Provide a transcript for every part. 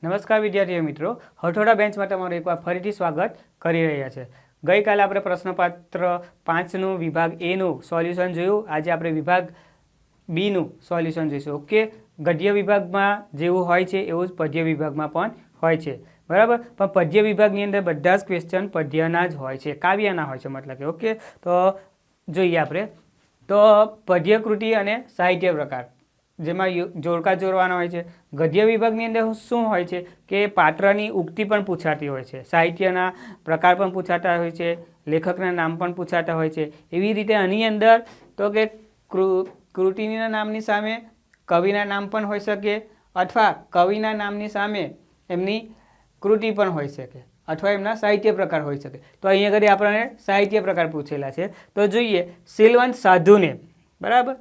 નમસ્કાર વિદ્યાર્થી મિત્રો, હઠોડા બેન્ચમાં તમારું એકવાર ફરીથી સ્વાગત કરી રહ્યા છે. ગઈકાલે આપણે પ્રશ્નપત્ર 5નું વિભાગ એનું સોલ્યુશન જોયું. આજે આપણે વિભાગ બીનું સોલ્યુશન જોઈશું. ઓકે, ગદ્ય વિભાગમાં જેવું હોય છે એવું જ પદ્ય વિભાગમાં પણ હોય છે, બરાબર. પણ પદ્ય વિભાગની અંદર બધા જ ક્વેશ્ચન પદ્યના જ હોય છે, કાવ્યના હોય છે મતલબ કે. ઓકે, તો જોઈએ આપણે. તો પદ્ય કૃતિ અને સાહિત્ય પ્રકાર જેમાં જોડકા જોડવાના હોય છે. ગદ્ય વિભાગની અંદર શું હોય છે કે પાત્રની ઉક્તિ પણ પૂછાતી હોય છે, સાહિત્યના પ્રકાર પણ પૂછાતા હોય છે, લેખકના નામ પણ પૂછાતા હોય છે. એવી રીતે આની અંદર તો કે કૃતિના નામની સામે કવિના નામ પણ હોઈ શકે, અથવા કવિના નામની સામે એમની કૃતિ પણ હોઈ શકે, અથવા એમના સાહિત્ય પ્રકાર હોઈ શકે. તો અહીંયા આગળ આપણને સાહિત્ય પ્રકાર પૂછેલા છે. તો જોઈએ, શીલવંત સાધુને, બરાબર,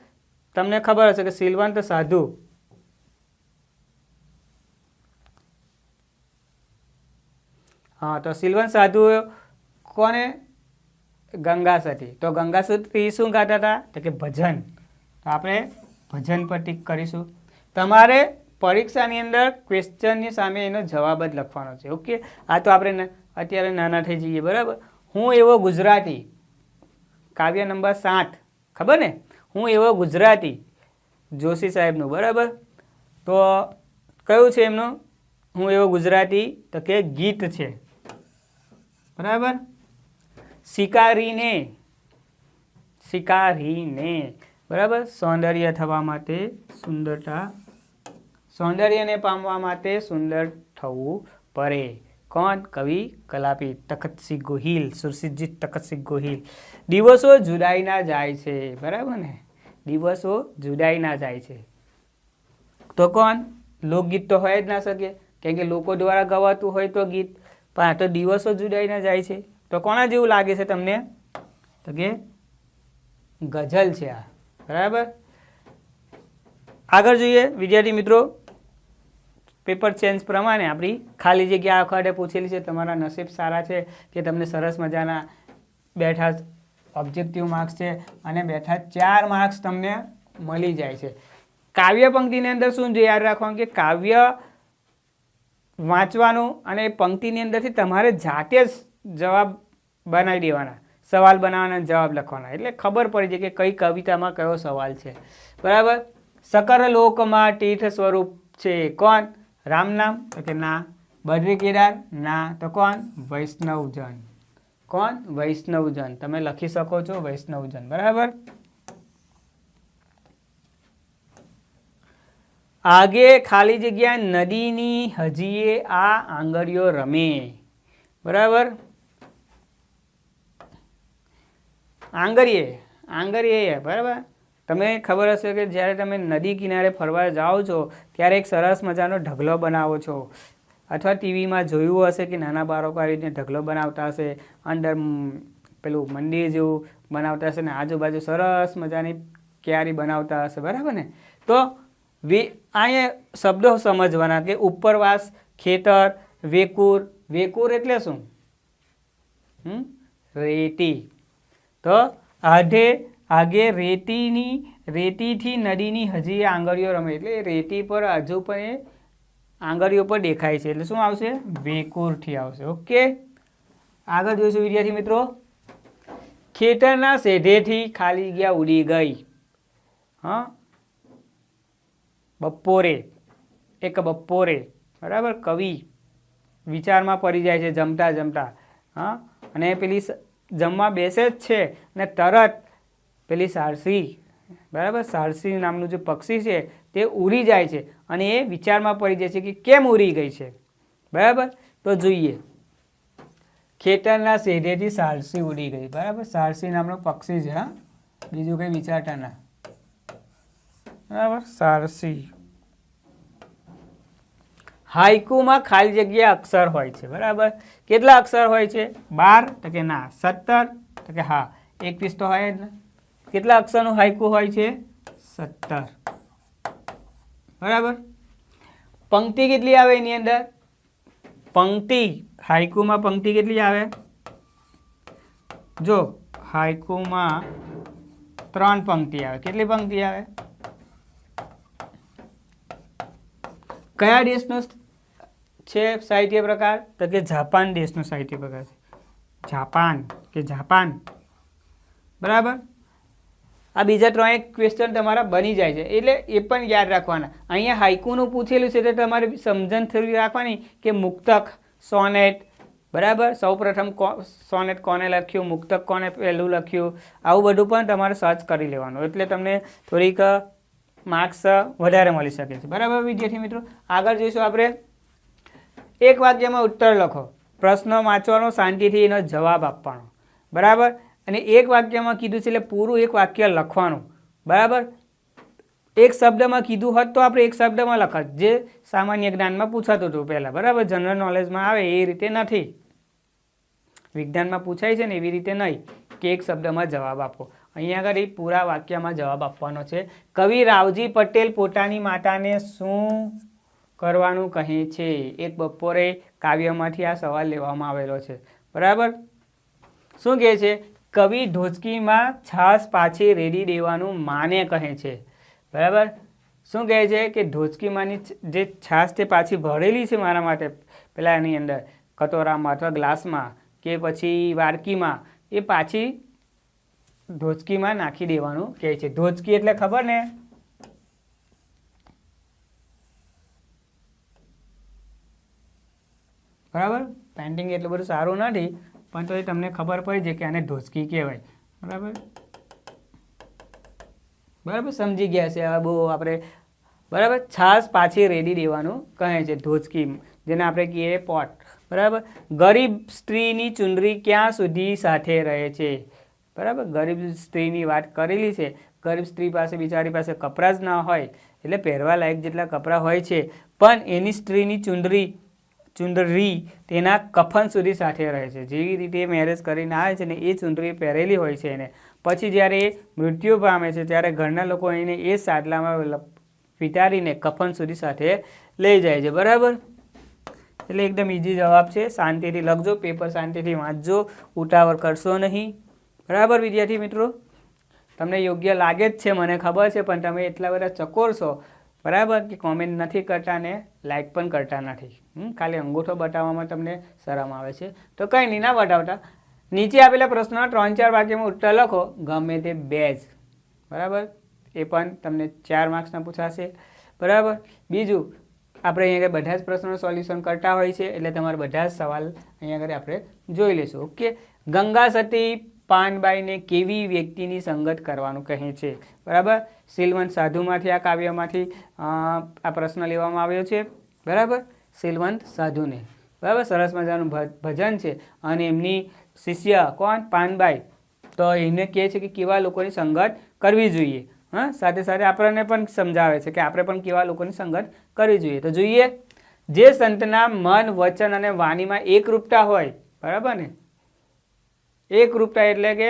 તમને ખબર હશે કે શીલવંત સાધુ તો શીલવંત સાધુ કોને? ગંગા સતી. તો ગંગા સતી શું ગાતા હતા? તો કે ભજન. તો આપણે ભજન પર ટીક કરીશું. તમારે પરીક્ષાની અંદર ક્વેશ્ચનની સામે એનો જવાબ જ લખવાનો છે. ઓકે, આ તો આપણે અત્યારે નાના થઈ જઈએ, બરાબર. હું એવો ગુજરાતી, કાવ્ય નંબર 7, ખબર ને? હું એવો ગુજરાતી, જોશી સાહેબનું, બરાબર. તો કયું છે એમનું હું એવો ગુજરાતી? તો કે ગીત છે, બરાબર. શિકારીને, શિકારીને, બરાબર. સૌંદર્ય થવા માટે સુંદરતા, સૌંદર્યને પામવા માટે સુંદર થવું પડે. કોણ? કવિ કલાપી તખતસિંહ ગોહિલ, સુરસિંહજી તખતસિંહ ગોહિલ. દિવસો જુદાઈ ના જાય છે, બરાબર ને? દિવસો જુદાઈ ના જાય છે. તો કોણ? લોકગીત તો હોય જ ના શકે, કેમ કે લોકો દ્વારા ગવાતું હોય તો ગીત. પણ આ તો દિવસો જુદાઈ ના જાય છે. તો કોના જેવું લાગે છે તમને? તો કે ગઝલ છે આ, બરાબર. આગળ જોઈએ વિદ્યાર્થી મિત્રો, પેપર ચેન્જ પ્રમાણે આપણી ખાલી જગ્યા આખા પૂછેલી છે. તમારા નસીબ સારા છે કે તમને સરસ મજાના બેઠા ઓબ્જેક્ટિવ માર્ક્સ છે, અને બેઠા 4 માર્ક્સ તમને મળી જાય છે. કાવ્ય પંક્તિની અંદર શું યાદ રાખવાનું કે કાવ્ય વાંચવાનું અને પંક્તિની અંદરથી તમારે જાતે જ જવાબ બનાવી દેવાના, સવાલ બનાવવાના, જવાબ લખવાના, એટલે ખબર પડી જાય કે કઈ કવિતામાં કયો સવાલ છે, બરાબર. સકર લોકમાં તીર્થ સ્વરૂપ છે કોણ? રામ નામ? તો કે ના. બદ્રી કેદાર? ના. તો કોણ? વૈષ્ણવજન. કોણ? વૈષ્ણવજન. તમે લખી શકો છો વૈષ્ણવજન, બરાબર. આગે ખાલી જગ્યા નદીની હજીએ આ આંગળીઓ રમે, બરાબર. આંગળીએ, આંગળીએ, બરાબર. તમને ખબર હશે કે જ્યારે તમે નદી કિનારે ફરવા જાઓ છો ત્યારે એક સરસ મજાનો ઢગલો બનાવો છો, અથવા ટીવીમાં જોયું હશે કે નાના બાળકો આવી રીતે ઢગલો બનાવતા હશે, અંદર પેલું મંદિર જેવું બનાવતા હશે, ને આજુબાજુ સરસ મજાની ક્યારી બનાવતા હશે, બરાબર ને? તો અહીંયા શબ્દો સમજવાના કે ઉપરવાસ, ખેતર, વેકુર. વેકુર એટલે શું? રેતી. તો આગે રેતીથી નદીની હજી આંગળીઓ રમે, એટલે રેતી પર હજુ પણ એ આંગળીઓ પર દેખાય છે, એટલે શું આવશે? વેકુરથી આવશે. ઓકે, આગળ જોઈશું વિદ્યાર્થી મિત્રો. ખેતરના સેઢેથી ખાલી જગ્યા ઉડી ગઈ. બપોરે, એક બપોરે, બરાબર. કવિ વિચારમાં પડી જાય છે જમતા જમતા, અને પેલી જમવા બેસે જ છે ને તરત પેલી સારસી, બરાબર, સારસી નામનું જે પક્ષી છે તે ઉડી જાય છે, અને એ વિચારમાં પડી જાય છે કે કેમ ઉડી ગઈ છે, બરાબર. તો જોઈએ, ખેતરના સેઢેથી સારસી ઉડી ગઈ, બરાબર. સારસી નામનું પક્ષી છે, હા, બીજું કંઈ વિચારતા ના, બરાબર. સારસી. હાઈકુમાં ખાલી જગ્યા અક્ષર હોય છે, બરાબર. કેટલા અક્ષર હોય છે? 12? તો કે ના. 17? તો કે હા. 21 તો હોય જ ને. કેટલા અક્ષરનું હાઈકુ હોય છે? 17, બરાબર. પંક્તિ કેટલી આવે એની અંદર? પંક્તિ હાઈકુમાં પંક્તિ કેટલી આવે? જો હાઈકુમાં 3 પંક્તિ આવે. કેટલી પંક્તિ આવે? કયા દેશનો છે સાહિત્ય પ્રકાર? તો કે જાપાન દેશનો સાહિત્ય પ્રકાર છે, જાપાન, બરાબર. આ બીજા 3 ક્વેશ્ચન તમારા બની જાય છે, એટલે એ પણ યાદ રાખવાના. અહીંયા હાઇકુનું પૂછેલું છે તો તમારે સમજણ થોડી રાખવાની કે મુક્તક, સોનેટ, બરાબર. સૌપ્રથમ સોનેટ કોને લખ્યું, મુક્તક કોને પહેલું લખ્યું, આવું બધું પણ તમારે સર્ચ કરી લેવાનું, એટલે તમને થોડીક માર્ક્સ વધારે મળી શકે છે, બરાબર વિદ્યાર્થી મિત્રો. આગળ જોઈશું આપણે. એક વાક્યમાં ઉત્તર લખો, પ્રશ્ન વાંચવાનો, શાંતિથી એનો જવાબ આપવાનો, બરાબર. અને એક વાક્યમાં કીધું છે એટલે પૂરું એક વાક્ય લખવાનું, બરાબર. એક શબ્દમાં કીધું હોત તો આપણે એક શબ્દમાં લખત, જે સામાન્ય જ્ઞાનમાં પૂછાતું હતું પહેલાં, બરાબર. જનરલ નોલેજમાં આવે એ રીતે નથી, વિજ્ઞાનમાં પૂછાય છે ને એવી રીતે નહીં કે એક શબ્દમાં જવાબ આપો. અહીંયા આગળ પૂરા વાક્યમાં જવાબ આપવાનો છે. કવિ રાવજી પટેલ પોતાની માતાને શું કરવાનું કહે છે? એક બપોરે કાવ્યમાંથી આ સવાલ લેવામાં આવેલો છે, બરાબર. શું કહે છે? કવિ ઢોચકીમાં છાશ પાછી રેડી દેવાનું માને કહે છે, બરાબર. શું કહે છે કે ઢોચકીમાંની જે છાશ તે પાછી ભરેલી છે મારા માટે પેલા એની અંદર કટોરામાં અથવા ગ્લાસમાં કે પછી વાડકીમાં, એ પાછી ઢોચકીમાં નાખી દેવાનું કહે છે. ઢોચકી એટલે ખબર ને? બરાબર. પેન્ટિંગ એટલું બધું સારું નથી પણ તો એ તમને ખબર પડી છે કે આને ઢોચકી કહેવાય, બરાબર. બરાબર, સમજી ગયા છે હવે બહુ આપણે, બરાબર. છાશ પાછી રેડી દેવાનું કહે છે, ઢોચકી, જેને આપણે કહીએ પોટ, બરાબર. ગરીબ સ્ત્રીની ચુંદડી ક્યાં સુધી સાથે રહે છે? બરાબર. ગરીબ સ્ત્રીની વાત કરેલી છે. ગરીબ સ્ત્રી પાસે, બિચારી પાસે કપડાં જ ના હોય, એટલે પહેરવા લાયક જેટલા કપડાં હોય છે, પણ એની સ્ત્રીની ચુંદડી તેના કફન સુધી સાથે રહે છે. જેવી રીતે મેરેજ કરીને આવે છે ને એ ચુંદડી પહેરેલી હોય છે એને, પછી જ્યારે એ મૃત્યુ પામે છે ત્યારે ઘરના લોકો એને એ સાદલામાં વિતારીને કફન સુધી સાથે લઈ જાય છે, બરાબર. એટલે એકદમ ઇઝી જવાબ છે. શાંતિથી લખજો, પેપર શાંતિથી વાંચજો, ઉતાવળ કરશો નહીં, બરાબર વિદ્યાર્થી મિત્રો. તમને યોગ્ય લાગે જ છે મને ખબર છે, પણ તમે એટલા બધા ચકોર છો, બરાબર, કે કોમેન્ટ નથી કરતા ને લાઈક પણ કરતા નથી. ખાલી અંગૂઠો બતાવવામાં તમને શરમ આવે છે, તો કંઈ નહીં, ના બતાવતા. નીચે આપેલા પ્રશ્નના 3-4 વાક્યમાં ઉત્તર લખો, ગમે તે 2 જ, બરાબર. એ પણ તમને 4 માર્ક્સના પૂછાશે, બરાબર. બીજું, આપણે અહીંયા આગળ બધા જ પ્રશ્નોનું સોલ્યુશન કરતા હોય છે, એટલે તમારે બધા જ સવાલ અહીંયા આગળ આપણે જોઈ લઈશું. ઓકે. ગંગા સતી પાનબાઈને કેવી વ્યક્તિની સંગત કરવાનું કહે છે? બરાબર. શીલવંત સાધુમાંથી, આ કાવ્યમાંથી આ પ્રશ્ન લેવામાં આવ્યો છે, બરાબર. શીલવંત સાધુને, બરાબર. સરસ મજાનું ભજન છે. અને એમની શિષ્ય કોણ? પાનબાઈ. તો એને કહે છે કે કેવા લોકોની સંગત કરવી જોઈએ. હા, સાથે સાથે આપણને પણ સમજાવે છે કે આપણે પણ કેવા લોકોની સંગત કરવી જોઈએ. તો જોઈએ, જે સંતના મન, વચન અને વાણીમાં એકરૂપતા હોય, બરાબર ને. એકરૂપતા એટલે કે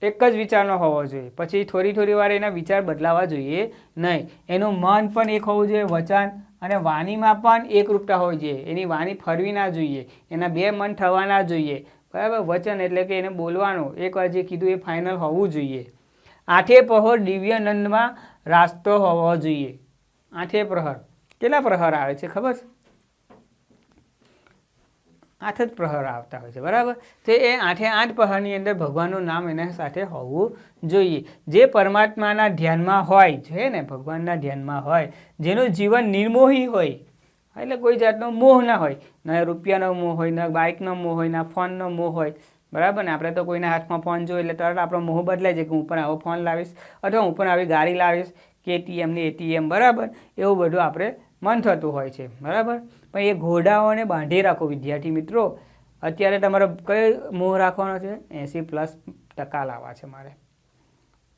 એક જ વિચારનો હોવો જોઈએ, પછી થોડી વાર એના વિચાર બદલાવા જોઈએ નહીં. એનું મન પણ એક હોવું જોઈએ, વચન અને વાણીમાં પણ એકરૂપતા હોવી જોઈએ. એની વાણી ફરવી ના જોઈએ, એના 2 મન થવા ના જોઈએ, બરાબર. વચન એટલે કે એને બોલવાનું, એકવાર જે કીધું એ ફાઇનલ હોવું જોઈએ. 8 પ્રહર દિવ્યાનંદમાં રાસ્તો હોવો જોઈએ. 8 પ્રહર, કેટલા પ્રહર આવે છે ખબર છે? 8 જ પ્રહર આવતા હોય છે, બરાબર. તો એ 8 પ્રહરની અંદર ભગવાનનું નામ એના સાથે હોવું જોઈએ. જે પરમાત્માના ધ્યાનમાં હોય છે ને, ભગવાનના ધ્યાનમાં હોય, જેનું જીવન નિર્મોહી હોય, એટલે કોઈ જાતનો મોહ ના હોય, ના રૂપિયાનો મોહ હોય, ના બાઇકનો મોહ હોય, ના ફોનનો મોહ હોય, બરાબર ને. આપણે તો કોઈના હાથમાં ફોન જોઈએ એટલે તરત આપણો મોહ બદલાય છે કે હું પણ આવો ફોન લાવીશ, અથવા હું પણ આવી ગાડી લાવીશ, કે એટીએમ, બરાબર. એવું બધું આપણે મન થતું હોય છે, બરાબર. પણ એ ઘોડાઓને બાંધી રાખો વિદ્યાર્થી મિત્રો. અત્યારે તમારો કયો મોહ રાખવાનો છે? 80+ લાવવા છે મારે.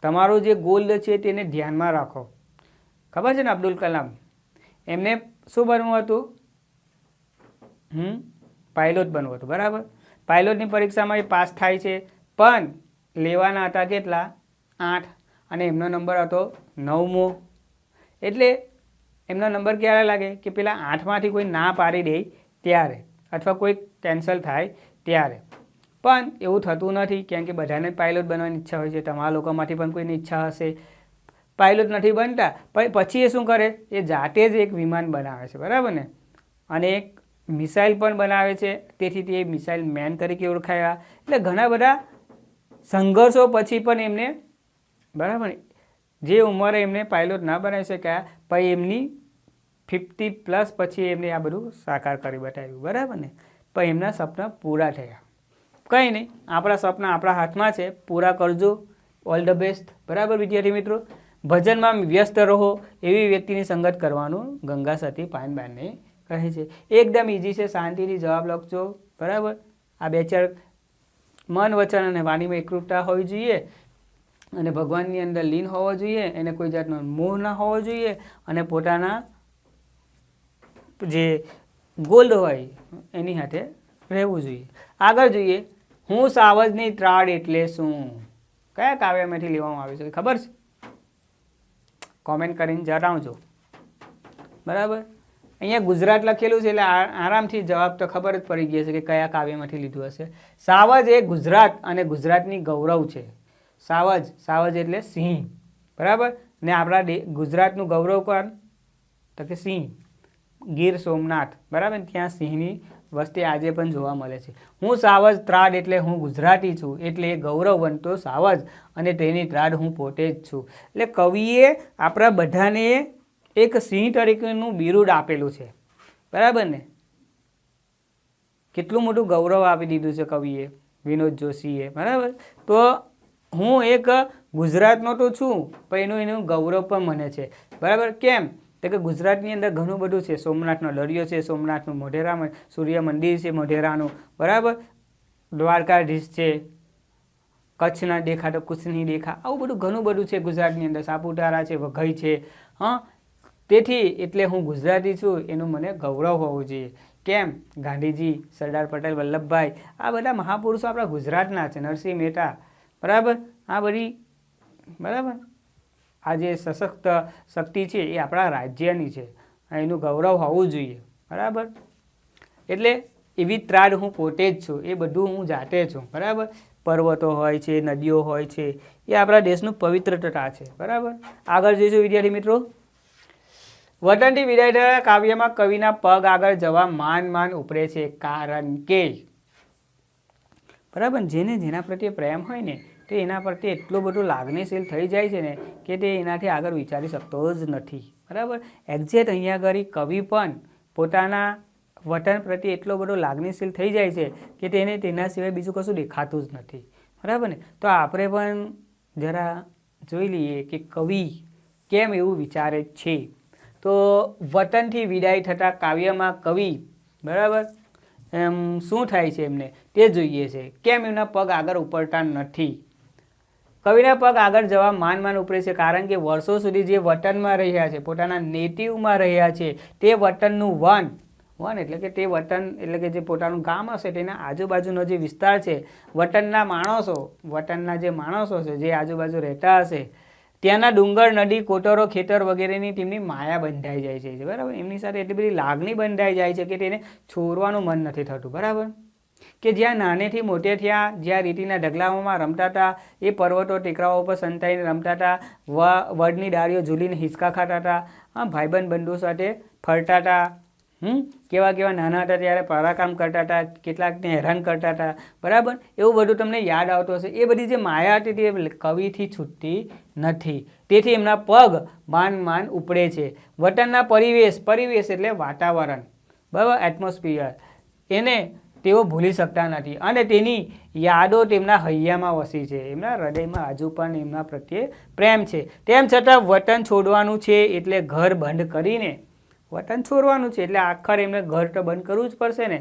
તમારો જે ગોલ છે તેને ધ્યાનમાં રાખો. ખબર છે ને, અબ્દુલ કલામ, એમને શું બનવું હતું? પાયલોટ બનવું હતું, બરાબર. પાયલોટની પરીક્ષામાં એ પાસ થાય છે, પણ લેવાના હતા કેટલા? 8, અને એમનો નંબર હતો 9મો. એટલે એમનો નંબર ક્યારે લાગે? કે પેલા 8માંથી કોઈ ના પાડી દે ત્યારે, અથવા કોઈ કેન્સલ થાય ત્યારે. પણ એવું થતું નથી, કેમ કે બધાને પાયલોટ બનવાની ઈચ્છા હોય છે. તમારા લોકોમાંથી પણ કોઈની ઈચ્છા હશે, પાયલોટ નથી બનતા, પણ પછી એ શું કરે, એ જાતે જ એક વિમાન બનાવે છે, બરાબર ને, અને એક મિસાઇલ પણ બનાવે છે, તેથી તે મિસાઇલ મેન તરીકે ઓળખાયા. એટલે ઘણા બધા સંઘર્ષો પછી પણ એમને, બરાબર, જે ઉંમરે એમને પાયલોટ ના બનાવી શક્યા, પણ એમની 50+ પછી એમને આ બધું સાકાર કરી બતાવ્યું, બરાબર ને, પણ એમના સપના પૂરા થયા. કંઈ નહીં, આપણા સપના આપણા હાથમાં છે, પૂરા કરજો. All the best. બરાબર વિદ્યાર્થી મિત્રો, ભજનમાં વ્યસ્ત રહો એવી વ્યક્તિની સંગત કરવાનું ગંગા સતી પાનબાઈને કહે છે. એકદમ ઇઝી છે, શાંતિથી જવાબ લખજો. બરાબર, આ 2-4 મન વચન અને વાણીમાં એકરૂપતા હોવી જોઈએ, અને ભગવાનની અંદર લીન હોવો જોઈએ, એને કોઈ જાતનો મોહ ના હોવો જોઈએ, અને પોતાના જે ગોલ હોય એની સાથે રહેવું જોઈએ. આગળ જોઈએ, હું સાવજની ત્રાડ એટલે શું? કયા કાવ્યમાંથી લેવામાં આવ્યું છે ખબર છે? કોમેન્ટ કરીને જણાવજો. બરાબર, અહીંયા ગુજરાત લખેલું છે એટલે આરામથી જવાબ તો ખબર જ પડી ગઈ છે કે કયા કાવ્યમાંથી લીધું હશે. સાવજ એ ગુજરાત અને ગુજરાતની ગૌરવ છે. સાવજ, સાવજ એટલે સિંહ, બરાબર, ને આપણા ગુજરાતનું ગૌરવ કોણ? તો કે સિંહ. ગીર સોમનાથ, બરાબર, ત્યાં સિંહની વસ્તી આજે પણ જોવા મળે છે. હું સાવજ ત્રાડ એટલે હું ગુજરાતી છું, એટલે એ ગૌરવ બનતો સાવજ, અને તેની ત્રાડ હું પોતે જ છું. એટલે કવિએ આપણા બધાને એક સિંહ તરીકેનું બિરુદ આપેલું છે, બરાબર ને. કેટલું મોટું ગૌરવ આપી દીધું છે કવિએ, વિનોદ જોશીએ, બરાબર. તો હું એક ગુજરાતનો તો છું, પણ એનું ગૌરવ પણ મને છે, બરાબર. કેમ? તો કે ગુજરાતની અંદર ઘણું બધું છે. સોમનાથનો દરિયો છે, સોમનાથનું મોઢેરામાં સૂર્ય મંદિર છે મોઢેરાનું, બરાબર, દ્વારકાધીશ છે, કચ્છના દેખા તો કુછ નહીં દેખા, આવું બધું ઘણું બધું છે ગુજરાતની અંદર. સાપુતારા છે, વઘઈ છે. હા, તેથી એટલે હું ગુજરાતી છું એનું મને ગૌરવ હોવું જોઈએ. કેમ? ગાંધીજી, સરદાર પટેલ, વલ્લભભાઈ, આ બધા મહાપુરુષો આપણા ગુજરાતના છે. નરસિંહ મહેતા, બરાબર, આ બધી, બરાબર, આ જે સશક્ત શક્તિ છે એ આપણા રાજ્યની છે, એનું ગૌરવ હોવું જોઈએ, બરાબર. એટલે એવી ત્રાડ હું પોતે જ છું, એ બધું હું જાતે છું, બરાબર. પર્વતો હોય છે, નદીઓ હોય છે, એ આપણા દેશનું પવિત્રતા છે, બરાબર. આગળ જઈશું વિદ્યાર્થી મિત્રો. વતનથી વિદાય થયા કાવ્યમાં કવિના પગ આગળ જવા માન ઉપરે છે, કારણ કે, બરાબર, જેને જેના પ્રત્યે પ્રેમ હોય ને તો એના પ્રત્યે એટલું બધું લાગણીશીલ થઈ જાય છે ને કે તે એનાથી આગળ વિચારી શકતો જ નથી, બરાબર. એક્ઝેક્ટ અહીંયા આગળ કવિ પણ પોતાના વતન પ્રત્યે એટલો બધો લાગણીશીલ થઈ જાય છે કે તેને તેના સિવાય બીજું કશું દેખાતું જ નથી, બરાબર ને. તો આપણે પણ જરા જોઈ લઈએ કે કવિ કેમ એવું વિચારે છે. તો વતનથી વિદાય થતા કાવ્યમાં કવિ, બરાબર, એમ શું થાય છે એમને તે જોઈએ છે. કેમ એમના પગ આગળ ઉપરતા નથી? કવિના પગ આગળ જવા માન ઉપરે છે કારણ કે વર્ષો સુધી જે વતનમાં રહ્યા છે, પોતાના નેટિવમાં રહ્યા છે, તે વતનનું વન એટલે કે તે વતન એટલે કે જે પોતાનું ગામ હશે તેના આજુબાજુનો જે વિસ્તાર છે, વતનના માણસો, વતનના જે માણસો છે જે આજુબાજુ રહેતા હશે, ત્યાંના ડુંગર, નદી, કોટરો, ખેતર વગેરેની તેમની માયા બંધાઈ જાય છે, બરાબર. એમની સાથે એટલી બધી લાગણી બંધાઈ જાય છે કે તેને છોડવાનું મન નથી થતું, બરાબર. કે જ્યાં નાનેથી મોટે થયા, જ્યાં રીતિના ઢગલાઓમાં રમતા હતા, એ પર્વતો ટેકરાઓ પર સંતાઈને રમતા હતા, વડની ડાળીઓ ઝૂલીને હિંચકા ખાતા હતા, હા, ભાઈબંધ બંધુ સાથે ફરતા હતા, કેવા નાના હતા ત્યારે પરાક્રમ કરતા હતા, કેટલાકને હેરાન કરતા હતા, બરાબર. એવું બધું તમને યાદ આવતું હશે. એ બધી જે માયા હતી તે કવિથી છૂટતી નથી, તેથી એમના પગ માન ઉપડે છે. વતનના પરિવેશ એટલે વાતાવરણ, બરાબર, એટમોસ્ફિયર, એને તેઓ ભૂલી શકતા નથી, અને તેની યાદો તેમના હૈયામાં વસી છે. એમના હૃદયમાં હજુ પણ એમના પ્રત્યે પ્રેમ છે. તેમ છતાં વતન છોડવાનું છે એટલે ઘર બંધ કરીને, વતન છોડવાનું છે એટલે આખર એમને ઘર તો બંધ કરવું જ પડશે ને.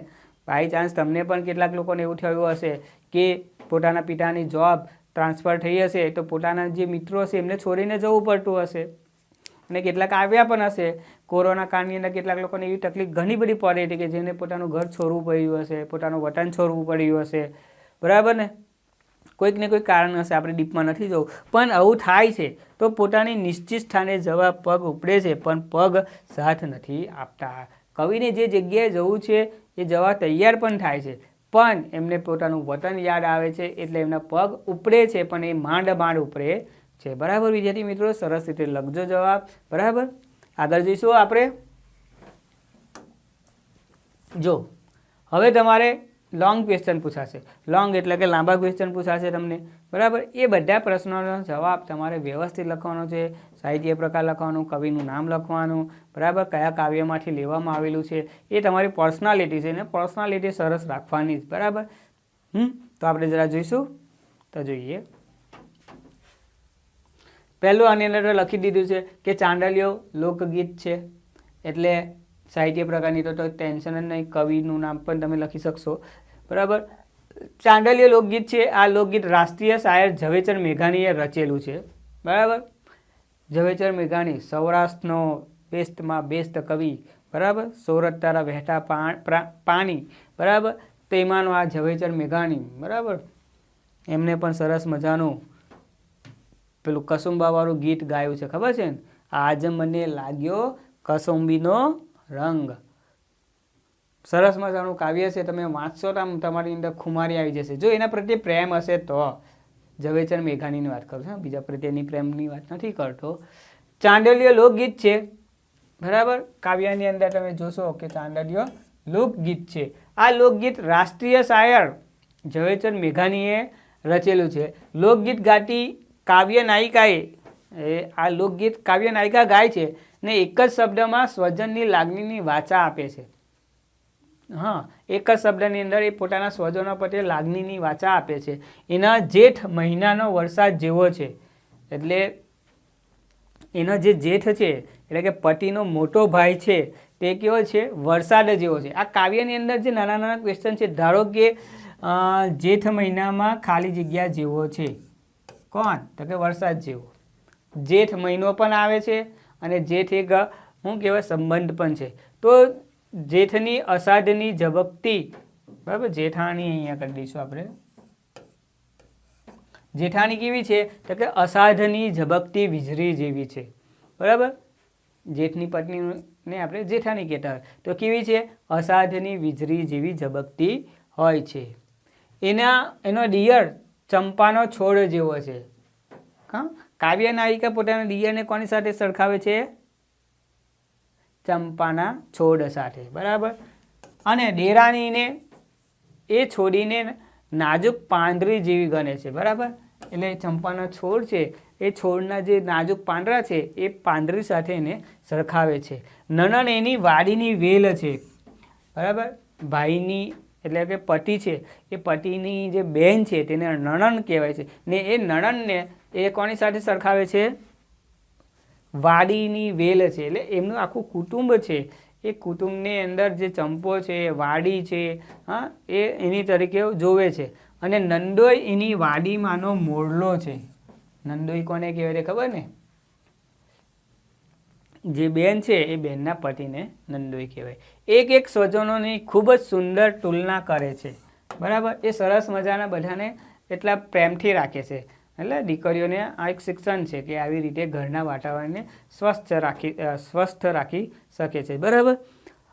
બાય ચાન્સ તમને પણ કેટલાક લોકોને એવું થયું હશે કે પોતાના પિતાની જોબ ટ્રાન્સફર થઈ હશે તો પોતાના જે મિત્રો હશે એમને છોડીને જવું પડતું હશે, અને કેટલાક આવ્યા પણ હશે. કોરોના કાળની અંદર કેટલાક લોકોને એવી તકલીફ ઘણી બધી પડી હતી કે જેને પોતાનું ઘર છોડવું પડ્યું હશે, પોતાનું વતન છોડવું પડ્યું હશે, બરાબર ને. કોઈક ને કોઈક કારણ હશે, આપણે ડીપમાં નથી જવું, પણ આવું થાય છે તો પોતાની નિશ્ચિત સ્થાને જવા પગ ઉપડે છે, પણ પગ સાથ નથી આપતા. કવિને જે જગ્યાએ જવું છે એ જવા તૈયાર પણ થાય છે, પણ એમને પોતાનું વતન યાદ આવે છે એટલે એમના પગ ઉપડે છે, પણ એ માંડ ઉપડે છે. બરાબર વિદ્યાર્થી મિત્રો, સરસ રીતે લખજો જવાબ. બરાબર, આગળ જઈશું આપણે. જો હવે તમારે લોંગ ક્વેશ્ચન પૂછાશે. લોંગ એટલે કે લાંબા ક્વેશ્ચન પૂછાશે તમને. બરાબર, એ બધા પ્રશ્નોનો જવાબ તમારે વ્યવસ્થિત લખવાનો છે. સાહિત્ય પ્રકાર લખવાનું, કવિનું નામ લખવાનું, બરાબર, કયા કાવ્યમાંથી લેવામાં આવેલું છે, એ તમારી પર્સનાલિટી છે ને પર્સનાલિટી સરસ રાખવાની. બરાબર, તો આપણે જરા જોઈશું. તો જોઈએ, પહેલું આની અંદર લખી દીધું છે કે ચાંદલિયો લોકગીત છે, એટલે સાહિત્ય પ્રકારની તો ટેન્શન જ નહીં, કવિનું નામ પણ તમે લખી શકશો. બરાબર, ચાંદલિયો લોકગીત છે. આ લોકગીત રાષ્ટ્રીય શાયર ઝવેરચંદ મેઘાણીએ રચેલું છે. બરાબર, ઝવેરચંદ મેઘાણી સૌરાષ્ટ્રનો બેસ્ટમાં બેસ્ટ કવિ. બરાબર, સોરઠ તારા વહેતા પાણી. બરાબર, તેમાંનો આ ઝવેરચંદ મેઘાણી. બરાબર, એમને પણ સરસ મજાનું પેલું કસુંબાવાળું ગીત ગાયું છે, ખબર છે ને? આજ મને લાગ્યો કસુંબીનો રંગ. સરસ મજાનું કાવ્ય છે. તમે વાંચશો તો તમારી અંદર ખુમારી આવી જશે, જો એના પ્રત્યે પ્રેમ હશે તો. ઝવેરચંદ મેઘાણીની વાત કરું છું, બીજા પ્રત્યેની પ્રેમની વાત નથી કરતો. ચાંદલિયો લોકગીત છે. બરાબર, કાવ્યની અંદર તમે જોશો કે ચાંદલિયો લોકગીત છે. આ લોકગીત રાષ્ટ્રીય શાયર ઝવેરચંદ મેઘાણીએ રચેલું છે. લોકગીત ગાતી કાવ્ય નાયિકાએ આ લોકગીત કાવ્ય નાયિકા ગાય છે ને એક જ શબ્દમાં સ્વજનની લાગણીની વાચા આપે છે. હા, એક જ શબ્દની અંદર એ પોતાના સ્વજનો પ્રત્યે લાગણીની વાચા આપે છે. એના જેઠ મહિનાનો વરસાદ જેવો છે, એટલે એનો જે જેઠ છે એટલે કે પતિનો મોટો ભાઈ છે તે કેવો છે? વરસાદ જેવો છે. આ કાવ્યની અંદર જે નાના નાના ક્વેશ્ચન છે, ધારો કે જેઠ મહિનામાં ખાલી જગ્યા જેવો છે. કોણ? તો કે વરસાદ જેવો. જેઠ મહિનો પણ આવે છે અને જેઠ એક શું કહેવાય સંબંધ પણ છે. તો જેઠની અષાઢની ઝબકતી, બરાબર, જેઠાણી અહીંયા કરી દઈશું આપણે. જેઠાણી કેવી છે? તો કે અષાઢની ઝબકતી વીજળી જેવી છે. બરાબર, જેઠની પત્નીને આપણે જેઠાણી કહેતા હોય તો કેવી છે? અષાઢની વીજળી જેવી ઝબકતી હોય છે. એનો દિયર ચંપાનો છોડ જેવો છે. કાવ્ય નાયિકા પોતાના દિયરને કોની સાથે સરખાવે છે? ચંપાના છોડ સાથે. બરાબર, અને દેરાણીને એ છોડીને નાજુક પાંદડી જેવી ગણે છે. બરાબર, એટલે ચંપાનો છોડ છે એ છોડના જે નાજુક પાંદડા છે એ પાંદડી સાથે એને સરખાવે છે. નણંદ એની વાડીની વેલ છે. બરાબર, ભાઈની એટલે કે પતિ છે એ પતિની જે બહેન છે તેને નણંદ કહેવાય છે ને એ નણંદને એ કોની સાથે સરખાવે છે? વાડીની વેલ છે. એટલે એમનું આખું કુટુંબ છે, એ કુટુંબની અંદર જે ચંપો છે, વાડી છે, હા, એ એની તરીકે જોવે છે. અને નંદોઈ એની વાડીમાંનો મોરલો છે. નંદોઈ કોને કહેવાય ખબર ને? જે બેન છે એ બેનના પતિને નંદોઈ કહેવાય. એક એક સ્વજનોની ખૂબ જ સુંદર તુલના કરે છે. બરાબર, એ સરસ મજાના બધાને એટલા પ્રેમથી રાખે છે. એટલે દીકરીઓને આ એક શિક્ષણ છે કે આવી રીતે ઘરના વાતાવરણને સ્વસ્થ રાખી શકે છે. બરાબર,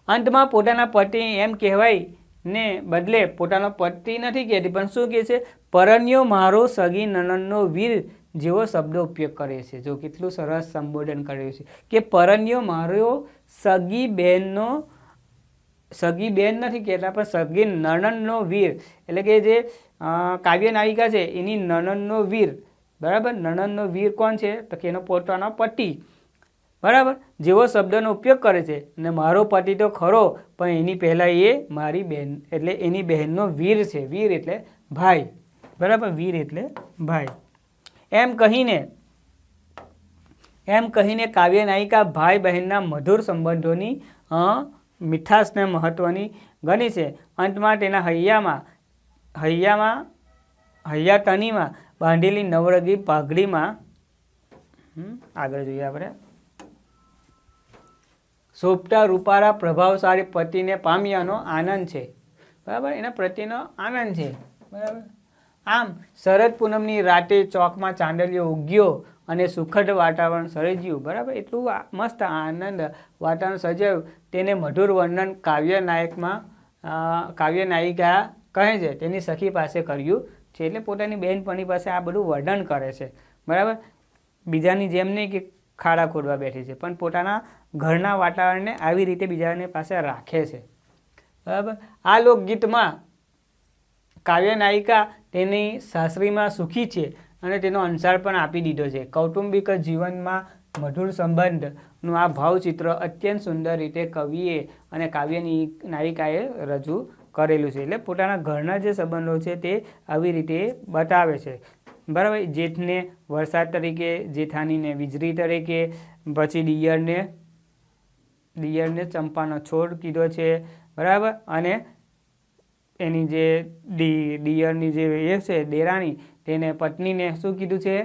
અંતમાં પોતાના પતિ એમ કહેવાય ને બદલે પોતાનો પતિ નથી કહેતી, પણ શું કહે છે? પરણ્યો મારો સગી નણંદનો વીર જેવો શબ્દો ઉપયોગ કરે છે. જો કેટલું સરસ સંબોધન કર્યું છે કે પરણ્યો મારો સગી બહેનનો, સગી બહેન નથી કહેતા પણ સગી નણંદનો વીર, એટલે કે જે કાવ્ય નાયિકા છે એની નણંદનો વીર. બરાબર, નણંદનો વીર કોણ છે? તો કે એનો પોતાનો પતિ. બરાબર, જેવો શબ્દનો ઉપયોગ કરે છે. અને મારો પતિ તો ખરો પણ એની પહેલાં એ મારી બહેન એટલે એની બહેનનો વીર છે. વીર એટલે ભાઈ. બરાબર, વીર એટલે ભાઈ. એમ કહીને કાવ્ય નાયિકા ભાઈ બહેનના મધુર સંબંધોની મીઠાશને મહત્વની ગણી છે. અંતમાં તેના હૈયાતનીમાં બાંધેલી નવરંગી પાઘડીમાં આગળ જોઈએ આપણે, શોભતા રૂપાળા પ્રભાવશાળી પતિને પામ્યાનો આનંદ છે. બરાબર, એના પ્રત્યેનો આનંદ છે. બરાબર, આમ શરદ પૂનમની રાતે ચોકમાં ચાંદલિયો ઉગ્યો અને સુખદ વાતાવરણ સર્જ્યું. બરાબર, એટલું મસ્ત આનંદ વાતાવરણ સર્જાયું તેને મધુર વર્ણન કાવ્ય નાયિકા કહે છે તેની સખી પાસે કર્યું છે. એટલે પોતાની બહેનપણી પાસે આ બધું વર્ણન કરે છે. બરાબર, બીજાની જેમ નહીં કે ખાડા ખોદવા બેઠી છે, પણ પોતાના ઘરના વાતાવરણને આવી રીતે બીજાને પાસે રાખે છે, બરાબર. આ લોકગીતમાં કાવ્ય નાયિકા તેની સાસરીમાં સુખી છે અને તેનો અંસાર પણ આપી દીધો છે. કૌટુંબિક જીવનમાં મધુર સંબંધનું આ ભાવચિત્ર અત્યંત સુંદર રીતે કવિએ અને કાવ્ય નાયિકાએ રજૂ કરેલું છે. એટલે પોતાના ઘરના જે સંબંધો છે તે આવી રીતે બતાવે છે, બરાબર. જેઠને વરસાદ તરીકે, જેઠાણીને વીજળી તરીકે, પછી દિયરને ચંપાનો છોડ કીધો છે, બરાબર. અને એની જે દિયરની જે એ છે દેરાણી, તેને પત્નીને શું કીધું છે?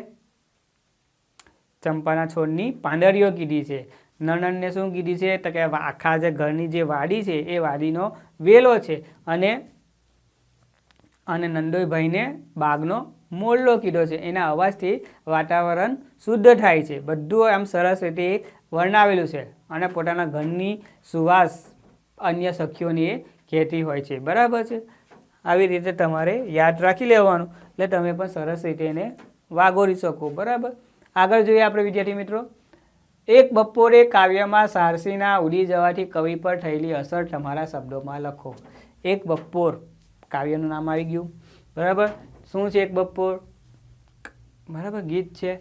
ચંપાના છોડની પાંદડીઓ કીધી છે. નણંદને શું કીધી છે? તો કે આખા જે ઘરની જે વાડી છે એ વાડીનો વેલો છે. અને નંદોઈભાઈને બાગનો મોરલો કીધો છે. એના અવાજથી વાતાવરણ શુદ્ધ થાય છે. બધું આમ સરસ રીતે વર્ણવેલું છે. અને પોતાના ઘરની સુવાસ અન્ય સખીઓને કહેતી હોય છે, બરાબર છે. આવી રીતે તમારે યાદ રાખી લેવાનું, એટલે તમે પણ સરસ રીતે એને વાગોરી શકો, બરાબર. આગળ જોઈએ આપણે વિદ્યાર્થી મિત્રો. એક બપોરે કાવ્યમાં સારસીના ઉડી જવાથી કવિ પર થયેલી અસર તમારા શબ્દોમાં લખો. એક બપોર કાવ્યનું નામ આવી ગયું, બરાબર. શું છે એક બપોર? બરાબર, ગીત છે.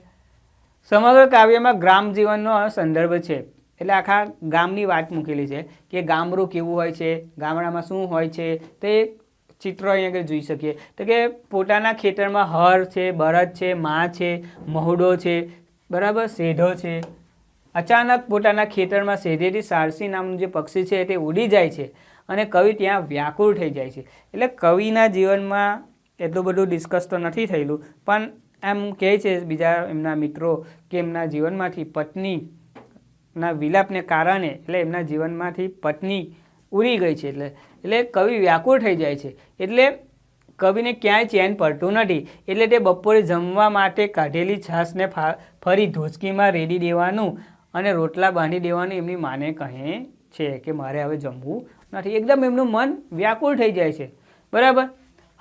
સમગ્ર કાવ્યમાં ગ્રામ જીવનનો સંદર્ભ છે, એટલે આખા ગામની વાત મૂકેલી છે કે ગામડું કેવું હોય છે, ગામડામાં શું હોય છે, તે ચિત્રો અહીંયા આગળ જોઈ શકીએ. તો કે પોતાના ખેતરમાં હળ છે, બળદ છે, માં છે, મહુડો છે, બરાબર, શેઢો છે. અચાનક પોતાના ખેતરમાં શેઢેથી સારસી નામનું જે પક્ષી છે તે ઉડી જાય છે અને કવિ ત્યાં વ્યાકુળ થઈ જાય છે. એટલે કવિના જીવનમાં એટલું બધું ડિસ્કસ તો નથી થયેલું, પણ એમ કહે છે બીજા એમના મિત્રો કે એમના જીવનમાંથી પત્નીના વિલાપને કારણે, એટલે એમના જીવનમાંથી પત્ની ઉડી ગઈ છે, એટલે કવિ વ્યાકુળ થઈ જાય છે. એટલે કવિને ક્યાંય ચેન પડતું નથી. એટલે તે બપોરે જમવા માટે કાઢેલી છાશને ફરી ધોચકીમાં રેડી દેવાનું અને રોટલા બાંધી દેવાનું એમની માને કહે છે કે મારે હવે જમવું નથી. એકદમ એમનું મન વ્યાકુળ થઈ જાય છે, બરાબર.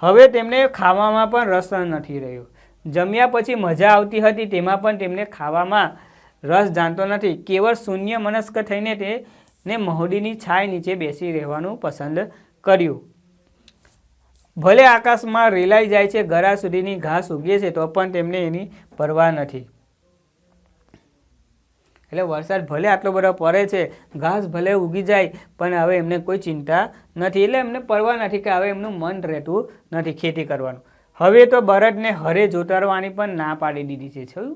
હવે તેમને ખાવામાં પણ રસ નથી રહ્યો. જમ્યા પછી મજા આવતી હતી, તેમાં પણ તેમને ખાવામાં રસ જાણતો નથી. કેવળ શૂન્ય મનસ્ક થઈને તેને મહુડીની છાય નીચે બેસી રહેવાનું પસંદ કર્યું. ભલે આકાશમાં રેલાઈ જાય છે, ગળા સુધીની ઘાસ ઉગે છે, તો પણ તેમને એની પરવા નથી. એટલે વરસાદ ભલે આટલો બધો પડે છે, ઘાસ ભલે ઉગી જાય, પણ હવે એમને કોઈ ચિંતા નથી. એટલે એમને પરવા નથી કે હવે એમનું મન રહેતું નથી ખેતી કરવાનું. હવે તો બળદને હરે જોતારવાની પણ ના પાડી દીધી છે. જોયું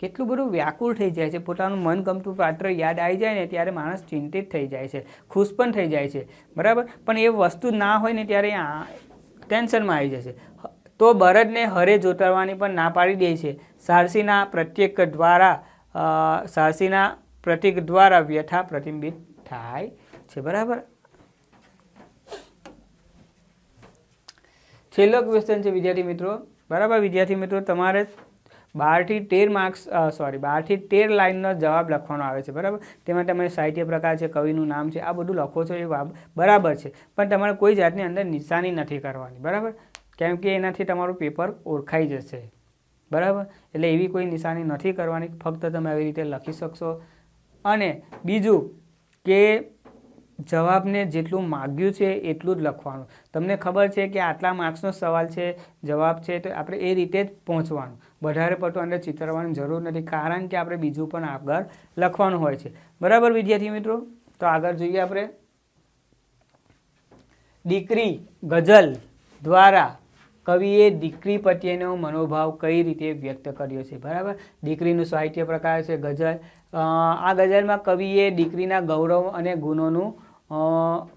કેટલું બધું વ્યાકુળ થઈ જાય છે. પોતાનું મનગમતું પાત્ર યાદ આવી જાય ને ત્યારે માણસ ચિંતિત થઈ જાય છે, ખુશ પણ થઈ જાય છે, બરાબર. પણ એ વસ્તુ ના હોય ને ત્યારે ટેન્શનમાં આવી જશે. તો બળદને હરે જોતારવાની પણ ના પાડી દે છે. સારસીના પ્રતીક દ્વારા વ્યથા પ્રતિબિંબિત થાય છે, બરાબર. છેલ્લો ક્વેશ્ચન છે વિદ્યાર્થી મિત્રો, બરાબર. વિદ્યાર્થી મિત્રો તમારે 12 થી 13 લાઇનનો જવાબ લખવાનો આવે છે, બરાબર. તેમાં તમે સાહિત્ય પ્રકાર છે, કવિનું નામ છે, આ બધું લખો છો એ બરાબર છે, પણ તમારે કોઈ જાતની અંદર નિશાની નથી કરવાની, બરાબર. કેમ કે એનાથી તમારું પેપર ઓળખાઈ જશે, બરાબર. એટલે એવી કોઈ નિશાની નથી કરવાની, ફક્ત તમે આવી રીતે લખી શકશો. અને બીજું કે જવાબને જેટલું માગ્યું છે એટલું જ લખવાનું. તમને ખબર છે કે આટલા માર્ક્સનો સવાલ છે, જવાબ છે, તો આપણે એ રીતે જ પહોંચવાનું. વધારે પડતું અંદર ચિતરવાની જરૂર નથી, કારણ કે આપણે બીજું પણ આગળ લખવાનું હોય છે, બરાબર વિદ્યાર્થી મિત્રો. તો આગળ જોઈએ આપણે. દીકરી ગઝલ દ્વારા કવિએ દીકરી પ્રત્યેનો મનોભાવ કઈ રીતે વ્યક્ત કર્યો છે, બરાબર. દીકરીનું સાહિત્ય પ્રકાર છે ગઝલ. આ ગઝલમાં કવિએ દીકરીના ગૌરવ અને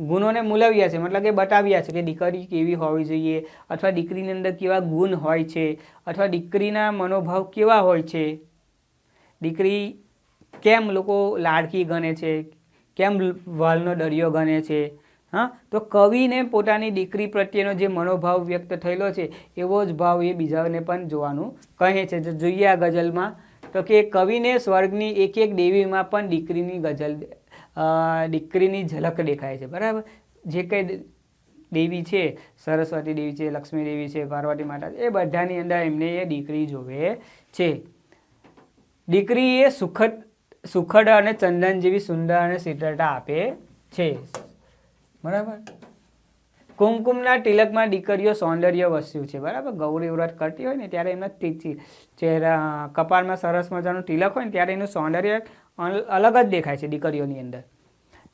ગુણોને મૂલવ્યા છે, મતલબ કે બતાવ્યા છે કે દીકરી કેવી હોવી જોઈએ, અથવા દીકરીની અંદર કેવા ગુણ હોય છે, અથવા દીકરીના મનોભાવ કેવા હોય છે, દીકરી કેમ લોકો લાડકી ગણે છે, કેમ વાલનો દરિયો ગણે છે. હા, તો કવિને પોતાની દીકરી પ્રત્યેનો જે મનોભાવ વ્યક્ત થયેલો છે એવો જ ભાવ એ બીજાને પણ જોવાનું કહે છે. જો જોઈએ આ ગઝલમાં તો કે કવિને સ્વર્ગની એક એક દેવીમાં પણ દીકરીની ઝલક દેખાય છે, બરાબર. જે કંઈ દેવી છે, સરસ્વતી દેવી છે, લક્ષ્મી દેવી છે, પાર્વતી માતા, એ બધાની અંદર એમને એ દીકરી જોવે છે. દીકરી એ સુખદ અને ચંદન જેવી સુંદર અને શીતળતા આપે છે, બરાબર. કુમકુમના તિલકમાં દીકરીઓ સૌંદર્ય વસ્તુ છે, બરાબર. ગૌરી વ્રત કરતી હોય ને ત્યારે એમના ચહેરા કપાળમાં સરસ મજાનું તિલક હોય ને ત્યારે એનું સૌંદર્ય અલગ જ દેખાય છે. દીકરીઓની અંદર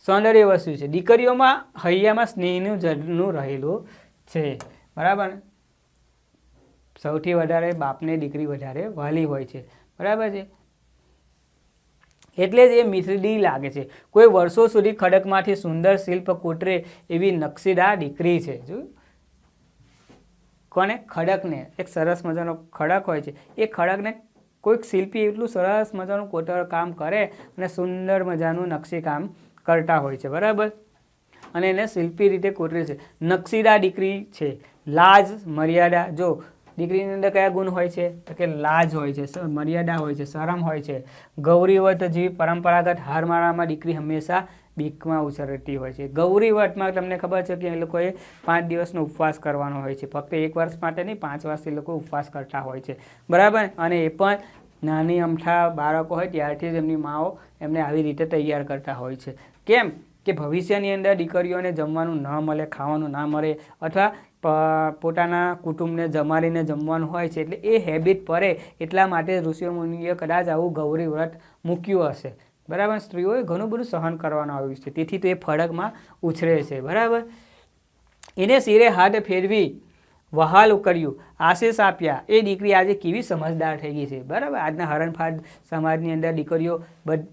સૌંદર્ય વસ્તુ છે. દીકરીઓમાં હૈયામાં સ્નેહનું ઝરણું રહેલું છે, બરાબર. સૌથી વધારે બાપને દીકરી વધારે વહાલી હોય છે, બરાબર છે. એટલે જ એ મીઠડી લાગે છે. કોઈ વર્ષો સુધી ખડકમાંથી સુંદર શિલ્પ કોતરે એવી નકશીદાર દીકરી છે. જોયું કોને? ખડકને. એક સરસ મજાનો ખડક હોય છે, એ ખડકને કોઈક શિલ્પી એટલું સરસ મજાનું કોતર કામ કરે અને સુંદર મજાનું નકશી કામ કરતા હોય છે, બરાબર. અને એને શિલ્પી રીતે કોતરે છે. નકશીદાર દીકરી છે. લાજ મર્યાદા. જો દીકરીની અંદર કયા ગુણ હોય છે? તો કે લાજ હોય છે, મર્યાદા હોય છે, શરમ હોય છે. ગૌરીવ્રત જેવી પરંપરાગત હારમાળામાં દીકરી હંમેશા બીકમાં ઉછળતી હોય છે. ગૌરીવ્રતમાં તમને ખબર છે કે એ લોકોએ 5 દિવસનો ઉપવાસ કરવાનો હોય છે. ફક્ત 1 વર્ષ માટે નહીં, 5 વર્ષથી લોકો ઉપવાસ કરતા હોય છે, બરાબર. અને એ પણ નાની અમથા બાળકો હોય ત્યારથી જ એમની માઓ એમને આવી રીતે તૈયાર કરતા હોય છે. કેમ કે ભવિષ્યની અંદર દીકરીઓને જમવાનું ન મળે, ખાવાનું ના મળે, અથવા પોતાના કુટુંબને જમાડીને જમવાનું હોય છે, એટલે એ હેબિટ પડે એટલા માટે ઋષિઓ મુનિએ કદાચ આવું ગૌરી વ્રત મૂક્યું હશે, બરાબર. સ્ત્રીઓએ ઘણું બધું સહન કરવાનું આવ્યું છે, તેથી તો એ ફળકમાં ઉછરે છે, બરાબર. એને શિરે હાથ ફેરવી વહાલ કર્યું, આશીષ આપ્યા. એ દીકરી આજે કેવી સમજદાર થઈ ગઈ છે, બરાબર. આજના હરણફાડ સમાજની અંદર દીકરીઓ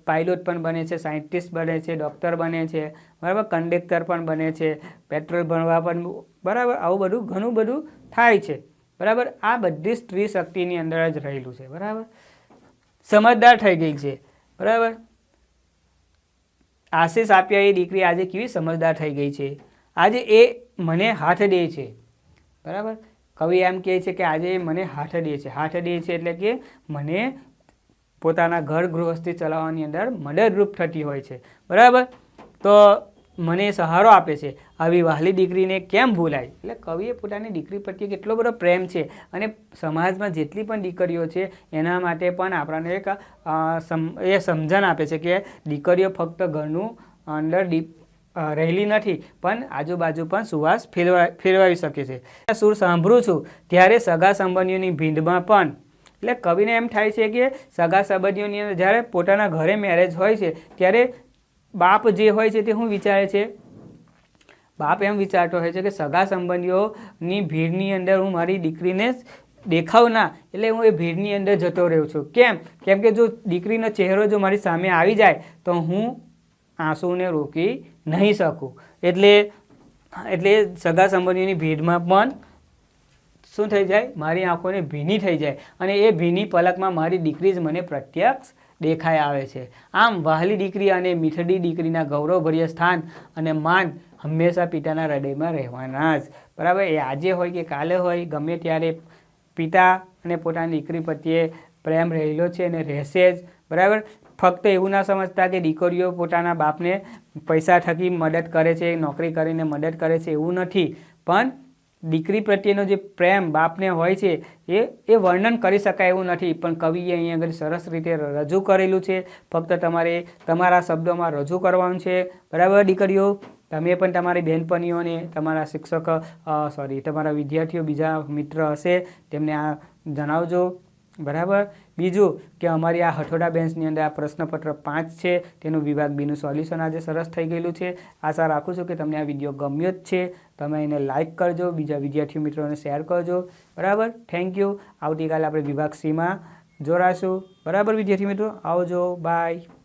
પાયલોટ પણ બને છે, સાયન્ટિસ્ટ બને છે, ડૉક્ટર બને છે, બરાબર, કંડક્ટર પણ બને છે, પેટ્રોલ ભરવા પણ, બરાબર. આવું બધું ઘણું બધું થાય છે, બરાબર. આ બધી સ્ત્રી શક્તિની અંદર જ રહેલું છે, બરાબર. સમજદાર થઈ ગઈ છે, બરાબર. આશીષ આપ્યા. એ દીકરી આજે કેવી સમજદાર થઈ ગઈ છે, આજે એ મને હાથ દે છે, બરાબર. કવિ એમ કહે છે કે આજે મને હાથ દે છે. હાથ દે છે એટલે કે મને પોતાના ઘર ગૃહસ્થી ચલાવવાની અંદર મદદરૂપ થતી હોય છે, બરાબર. તો મને સહારો આપે છે. આવી વહાલી દીકરીને કેમ ભૂલાય? એટલે કવિએ પોતાની દીકરી પ્રત્યે કેટલો બધો પ્રેમ છે, અને સમાજમાં જેટલી પણ દીકરીઓ છે એના માટે પણ આપણને એક એ સમજણ આપે છે કે દીકરીઓ ફક્ત ઘરનું અંદર રહેલી નથી, પણ આજુબાજુ પણ સુવાસ ફેરવાવી શકે છે. સુર સાંભળું છું ત્યારે સગા સંબંધીઓની ભીંડમાં પણ, એટલે કવિને એમ થાય છે કે સગા સંબંધીઓની અંદર જ્યારે પોતાના ઘરે મેરેજ હોય છે ત્યારે બાપ જે હોય છે તે શું વિચારે છે? બાપ એમ વિચારતો હોય છે કે સગા સંબંધીઓની ભીડની અંદર હું મારી દીકરીને દેખાવ ના, એટલે હું એ ભીડની અંદર જતો રહ્યો છું. કેમ કે જો દીકરીનો ચહેરો જો મારી સામે આવી જાય તો હું આંસુને રોકી નહીં શકું. એટલે સગા સંબંધીઓની ભીડમાં પણ શું થઈ જાય? મારી આંખોને ભીની થઈ જાય, અને એ ભીની પલકમાં મારી દીકરી જ મને પ્રત્યક્ષ દેખાઈ આવે છે. આમ વહાલી દીકરી અને મીઠડી દીકરીના ગૌરવભર્ય સ્થાન અને માન હંમેશા પિતાના હૃદયમાં રહેવાના જ, બરાબર. એ આજે હોય કે કાલે હોય, ગમે ત્યારે પિતા અને પોતાની દીકરી પ્રત્યે પ્રેમ રહેલો છે અને રહેશે જ, બરાબર. ફક્ત એવું ના સમજતા કે દીકરીઓ પોતાના બાપને પૈસા થકી મદદ કરે છે, નોકરી કરીને મદદ કરે છે, એવું નથી. પણ દીકરી પ્રત્યેનો જે પ્રેમ બાપને હોય છે એ વર્ણન કરી શકાય એવું નથી. પણ કવિએ અહીં આગળ સરસ રીતે રજૂ કરેલું છે. ફક્ત તમારે તમારા શબ્દોમાં રજૂ કરવાનું છે, બરાબર. દીકરીઓ, તમે પણ તમારી બહેનપણીઓને, તમારા શિક્ષક તમારા વિદ્યાર્થીઓ, બીજા મિત્ર હશે તેમને આ જણાવજો, બરાબર. બીજું કે અમારી આ હઠોડા બેન્ચની અંદર આ પ્રશ્નપત્ર 5 છે તેનું વિભાગ બીનું સોલ્યુશન આજે સરસ થઈ ગયેલું છે. આશા રાખું છું કે તમને આ વિડીયો ગમ્યો જ છે. તમે એને લાઇક કરજો, બીજા વિદ્યાર્થી મિત્રોને શેર કરજો, બરાબર. Thank you. આવતીકાલે આપણે વિભાગ સીમાં જોડાશું, બરાબર વિદ્યાર્થી મિત્રો. આવજો, બાય.